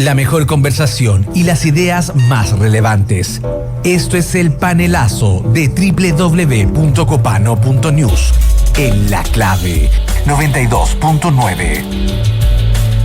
La mejor conversación y las ideas más relevantes. Esto es el panelazo de www.copano.news. En La Clave 92.9.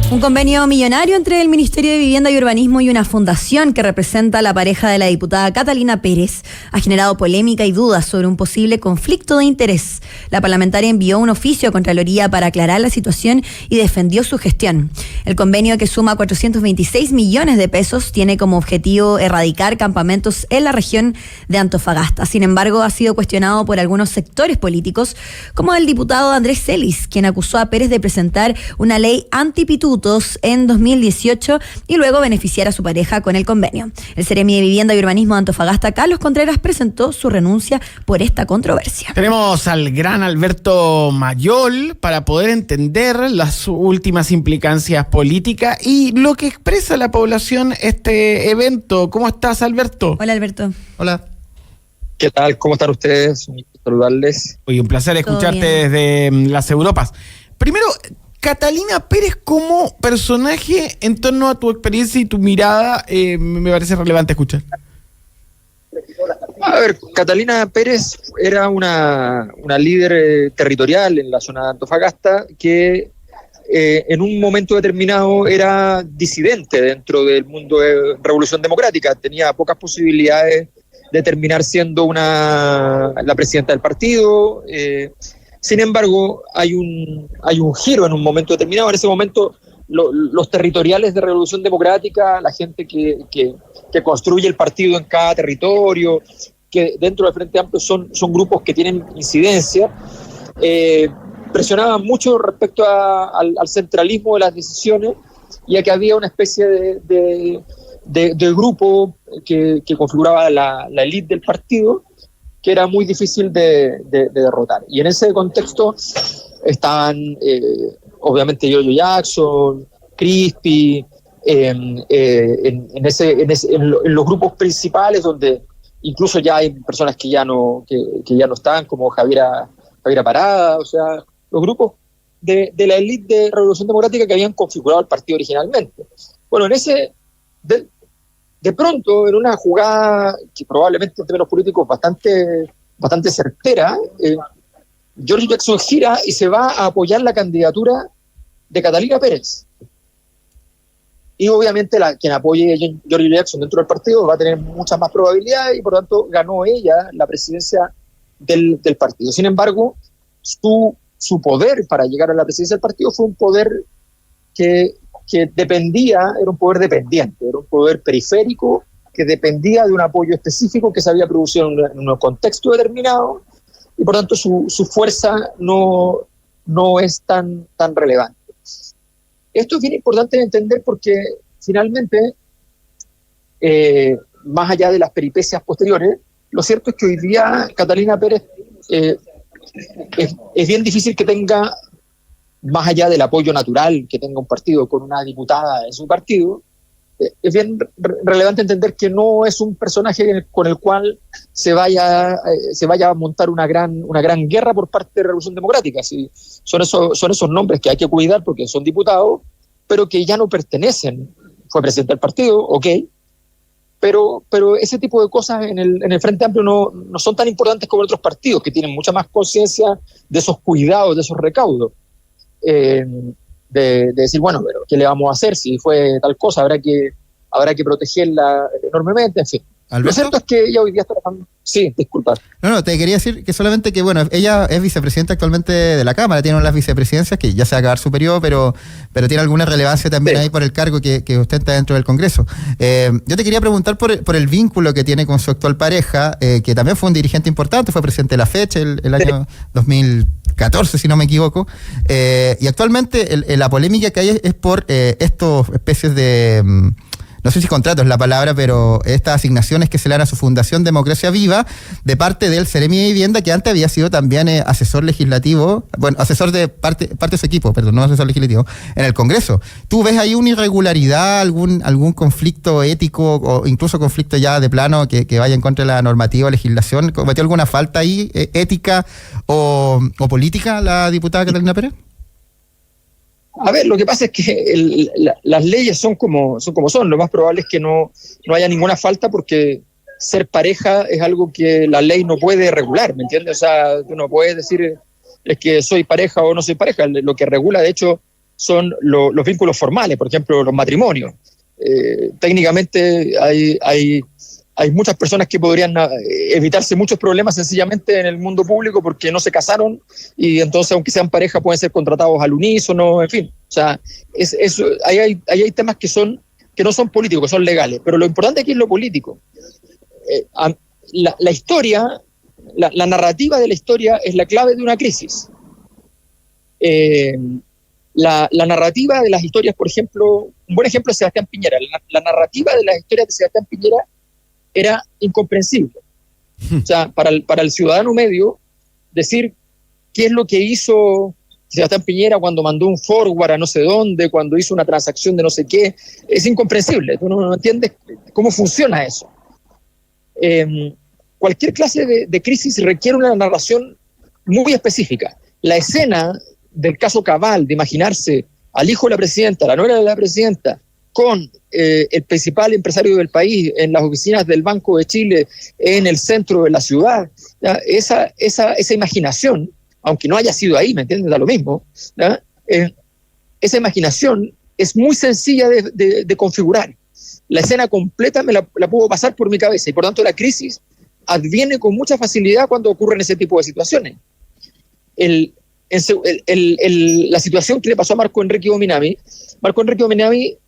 Un convenio millonario entre el Ministerio de Vivienda y Urbanismo y una fundación que representa a la pareja de la diputada Catalina Pérez ha generado polémica y dudas sobre un posible conflicto de interés. La parlamentaria envió un oficio a Contraloría para aclarar la situación y defendió su gestión. El convenio, que suma 426 millones de pesos, tiene como objetivo erradicar campamentos en la región de Antofagasta. Sin embargo, ha sido cuestionado por algunos sectores políticos, como el diputado Andrés Celis, quien acusó a Pérez de presentar una ley antipitutos en 2018 y luego beneficiar a su pareja con el convenio. El Seremi de Vivienda y Urbanismo de Antofagasta, Carlos Contreras, presentó su renuncia por esta controversia. Tenemos al gran Alberto Mayol para poder entender las últimas implicancias políticas y lo que expresa la población este evento. ¿Cómo estás, Alberto? Hola, Alberto. Hola. ¿Qué tal? ¿Cómo están ustedes? Un gusto saludarles. Oye, un placer escucharte desde las Europas. Primero, Catalina Pérez como personaje, en torno a tu experiencia y tu mirada, me parece relevante escuchar. A ver, Catalina Pérez era una líder territorial en la zona de Antofagasta que en un momento determinado era disidente dentro del mundo de Revolución Democrática. Tenía pocas posibilidades de terminar siendo la presidenta del partido. Sin embargo, hay un giro en un momento determinado. En ese momento, los territoriales de Revolución Democrática, la gente que construye el partido en cada territorio, que dentro del Frente Amplio son grupos que tienen incidencia, presionaban mucho respecto al centralismo de las decisiones y a que había una especie de grupo que configuraba la élite del partido, que era muy difícil de derrotar. Y en ese contexto estaban, obviamente, Giorgio Jackson, Crispi, en los grupos principales, donde incluso ya hay personas que ya no están, como Javiera Parada, o sea, los grupos de la élite de Revolución Democrática que habían configurado el partido originalmente. Bueno, de pronto, en una jugada que probablemente en términos políticos bastante certera, Giorgio Jackson gira y se va a apoyar la candidatura de Catalina Pérez. Y obviamente quien apoye a Giorgio Jackson dentro del partido va a tener muchas más probabilidades y por tanto ganó ella la presidencia del partido. Sin embargo, su poder para llegar a la presidencia del partido fue un poder que dependía, era un poder dependiente, era un poder periférico que dependía de un apoyo específico que se había producido en un contexto determinado y por tanto su fuerza no es tan relevante. Esto es bien importante de entender porque finalmente, más allá de las peripecias posteriores, lo cierto es que hoy día Catalina Pérez es bien difícil que tenga, más allá del apoyo natural que tenga un partido con una diputada en su partido, es bien relevante entender que no es un personaje con el cual se vaya a montar una gran guerra por parte de la Revolución Democrática. Sí, son esos nombres que hay que cuidar porque son diputados, pero que ya no pertenecen. Fue presidente del partido, ok, pero ese tipo de cosas en el Frente Amplio no son tan importantes como en otros partidos que tienen mucha más conciencia de esos cuidados, de esos recaudos. De decir, bueno, pero ¿qué le vamos a hacer? Si fue tal cosa, habrá que protegerla enormemente, en fin. ¿Alberto? Lo cierto es que ella hoy día está trabajando. Sí, disculpa. No, te quería decir que solamente que, bueno, ella es vicepresidenta actualmente de la Cámara, tiene unas vicepresidencias que ya se va a acabar su periodo, pero tiene alguna relevancia también ahí por el cargo que ostenta dentro del Congreso. Yo te quería preguntar por el vínculo que tiene con su actual pareja, que también fue un dirigente importante, fue presidente de la FECH el año 2014, si no me equivoco, y actualmente la polémica que hay es por estos especies de... no sé si contrato es la palabra, pero estas asignaciones que se le dan a su Fundación Democracia Viva de parte del Seremi de Vivienda, que antes había sido también asesor legislativo, bueno, asesor de parte de su equipo, perdón, no asesor legislativo, en el Congreso. ¿Tú ves ahí una irregularidad, algún conflicto ético o incluso conflicto ya de plano que vaya en contra de la normativa o legislación? ¿Cometió alguna falta ahí ética o política la diputada Catalina Pérez? A ver, lo que pasa es que las leyes son como son. Lo más probable es que no haya ninguna falta porque ser pareja es algo que la ley no puede regular, ¿me entiendes? O sea, tú no puedes decir es que soy pareja o no soy pareja. Lo que regula, de hecho, son los vínculos formales, por ejemplo, los matrimonios. Técnicamente hay muchas personas que podrían evitarse muchos problemas sencillamente en el mundo público porque no se casaron y entonces, aunque sean pareja, pueden ser contratados al unísono, en fin. O sea, ahí hay temas que no son políticos, que son legales. Pero lo importante aquí es lo político. La historia, la narrativa de la historia es la clave de una crisis. La narrativa de las historias, por ejemplo, un buen ejemplo es Sebastián Piñera. La narrativa de las historias de Sebastián Piñera era incomprensible. O sea, para el ciudadano medio, decir qué es lo que hizo Sebastián Piñera cuando mandó un forward a no sé dónde, cuando hizo una transacción de no sé qué, es incomprensible. Tú no entiendes cómo funciona eso. Cualquier clase de crisis requiere una narración muy específica. La escena del caso Cabal, de imaginarse al hijo de la presidenta, a la nuera de la presidenta, con el principal empresario del país en las oficinas del Banco de Chile, en el centro de la ciudad, ¿ya? Esa imaginación, aunque no haya sido ahí, ¿me entiendes? Da lo mismo, ¿ya? Esa imaginación es muy sencilla de configurar. La escena completa me la puedo pasar por mi cabeza y por tanto la crisis adviene con mucha facilidad cuando ocurren ese tipo de situaciones. La situación que le pasó a Marco Enrique Ominami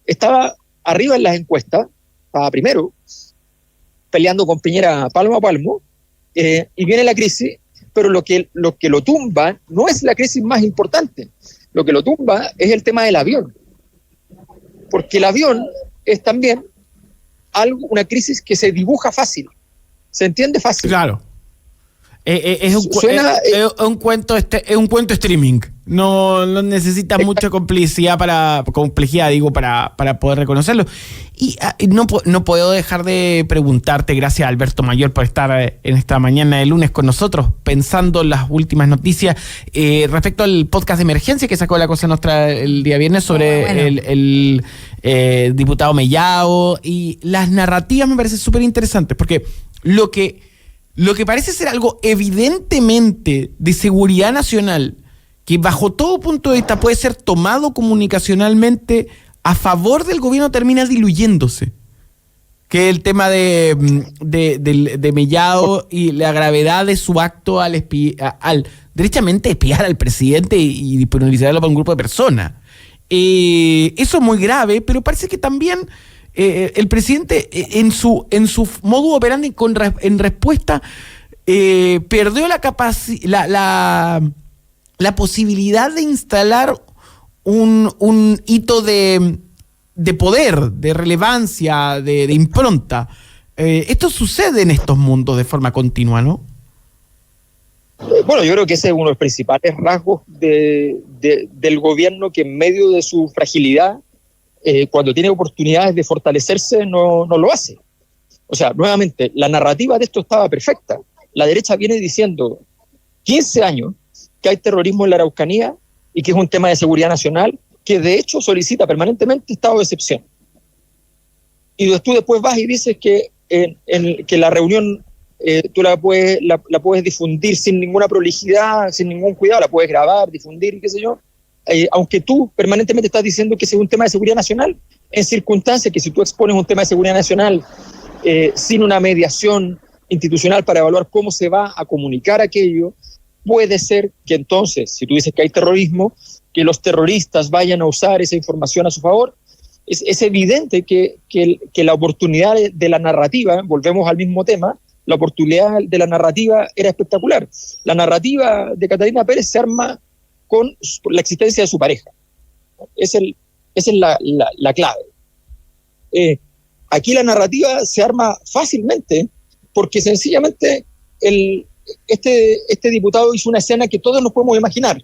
estaba arriba en las encuestas, estaba primero, peleando con Piñera palmo a palmo, y viene la crisis, pero lo que lo tumba no es la crisis más importante, lo que lo tumba es el tema del avión, porque el avión es también una crisis que se dibuja fácil, se entiende fácil. Claro. Es un cuento streaming. No necesita mucha complejidad para poder reconocerlo. Y no puedo dejar de preguntarte, gracias Alberto Mayor por estar en esta mañana de lunes con nosotros, pensando en las últimas noticias respecto al podcast de emergencia que sacó La Cosa Nostra el día viernes sobre el diputado Mellado, y las narrativas me parecen súper interesantes, porque lo que parece ser algo evidentemente de seguridad nacional, que bajo todo punto de vista puede ser tomado comunicacionalmente a favor del gobierno, termina diluyéndose. Que el tema de Mellado y la gravedad de su acto al derechamente espiar al presidente y disponibilizarlo para un grupo de personas. Eso es muy grave, pero parece que también el presidente en su modo operandi en respuesta perdió la posibilidad de instalar un hito de poder, de relevancia, de impronta. Esto sucede en estos mundos de forma continua, ¿no? Bueno, yo creo que ese es uno de los principales rasgos del gobierno, que en medio de su fragilidad, cuando tiene oportunidades de fortalecerse, no lo hace. O sea, nuevamente, la narrativa de esto estaba perfecta. La derecha viene diciendo 15 años que hay terrorismo en la Araucanía y que es un tema de seguridad nacional, que de hecho solicita permanentemente estado de excepción. Y tú después vas y dices que la reunión tú la puedes difundir sin ninguna prolijidad, sin ningún cuidado, la puedes grabar, difundir y qué sé yo. Aunque tú permanentemente estás diciendo que ese es un tema de seguridad nacional, en circunstancias que si tú expones un tema de seguridad nacional sin una mediación institucional para evaluar cómo se va a comunicar aquello, puede ser que entonces, si tú dices que hay terrorismo, que los terroristas vayan a usar esa información a su favor. Es evidente que la oportunidad de la narrativa, volvemos al mismo tema, la oportunidad de la narrativa era espectacular. La narrativa de Catalina Pérez se arma con la existencia de su pareja. Esa es la clave. Aquí la narrativa se arma fácilmente porque sencillamente este diputado hizo una escena que todos nos podemos imaginar,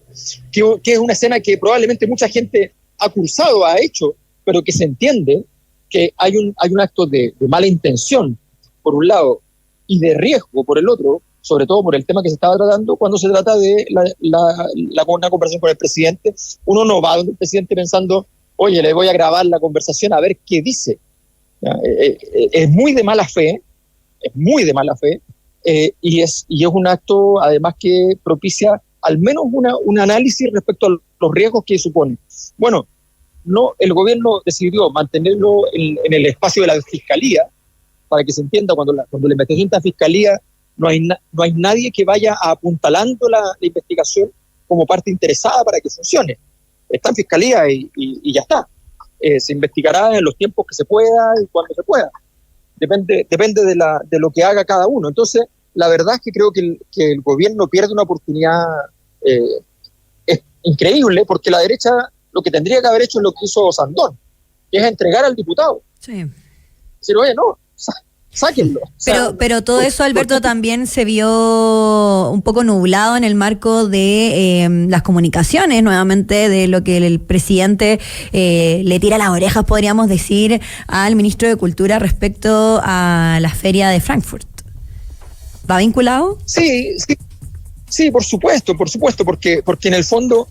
que es una escena que probablemente mucha gente ha cursado, ha hecho, pero que se entiende que hay un acto de mala intención, por un lado, y de riesgo, por el otro, sobre todo por el tema que se estaba tratando. Cuando se trata de una conversación con el presidente, uno no va donde el presidente pensando, oye, le voy a grabar la conversación a ver qué dice. Es muy de mala fe, y es un acto además que propicia al menos un análisis respecto a los riesgos que supone. Bueno, el gobierno decidió mantenerlo en el espacio de la fiscalía, para que se entienda, cuando la investigación está en fiscalía, no hay nadie que vaya apuntalando la investigación como parte interesada para que funcione. Está en fiscalía y ya está. Se investigará en los tiempos que se pueda y cuando se pueda. Depende de lo que haga cada uno. Entonces, la verdad es que creo que el gobierno pierde una oportunidad es increíble, porque la derecha lo que tendría que haber hecho es lo que hizo Sandón, que es entregar al diputado. Sí. Decir, oye, no, sáquenlo. Pero todo eso, Alberto, también se vio un poco nublado en el marco de las comunicaciones, nuevamente, de lo que el presidente le tira las orejas, podríamos decir, al ministro de Cultura respecto a la feria de Frankfurt. ¿Va vinculado? Sí, por supuesto, porque en el fondo,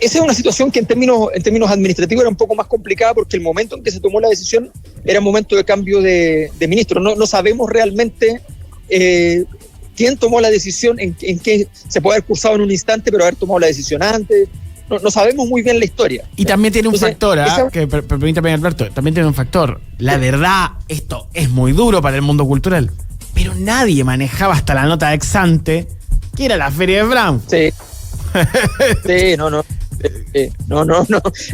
esa es una situación que en términos administrativos era un poco más complicada, porque el momento en que se tomó la decisión era un momento de cambio de ministro. No sabemos realmente quién tomó la decisión, en qué se puede haber cursado en un instante, pero haber tomado la decisión antes. No sabemos muy bien la historia. Y también tiene un factor, que permítame, Alberto, también tiene un factor. La verdad, esto es muy duro para el mundo cultural, pero nadie manejaba hasta la nota ex ante que era la feria de Frankfurt. Sí, no,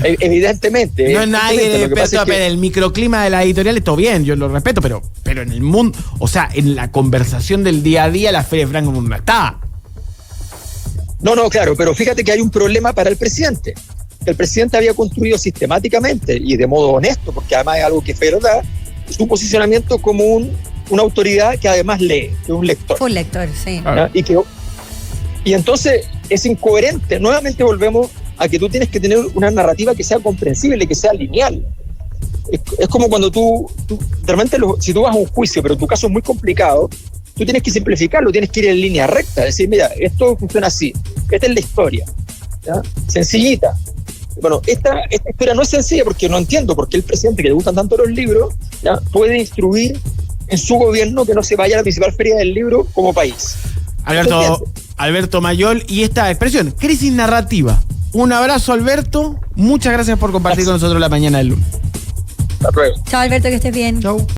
evidentemente. No es nadie experto, pero el microclima de la editorial, esto bien, yo lo respeto, pero en el mundo, o sea, en la conversación del día a día, la feria de Frankfurt no está. No, claro, pero fíjate que hay un problema para el presidente. El presidente había construido sistemáticamente y de modo honesto, porque además es algo que es verdad, su posicionamiento como una autoridad que además lee, que es un lector. Fue un lector, sí. Y entonces es incoherente. Nuevamente volvemos a que tú tienes que tener una narrativa que sea comprensible, que sea lineal. Es como cuando tú realmente, si tú vas a un juicio, pero tu caso es muy complicado, tú tienes que simplificarlo, tienes que ir en línea recta, decir, mira, esto funciona así, esta es la historia, ¿ya? Sencillita. Bueno, esta historia no es sencilla, porque no entiendo por qué el presidente, que le gustan tanto los libros, ¿ya?, puede instruir en su gobierno que no se vaya a la principal feria del libro como país. Alberto Mayol, y esta expresión, crisis narrativa. Un abrazo, Alberto. Muchas gracias por compartir con nosotros la mañana del lunes. Hasta luego. Chao, Alberto, que estés bien. Chau.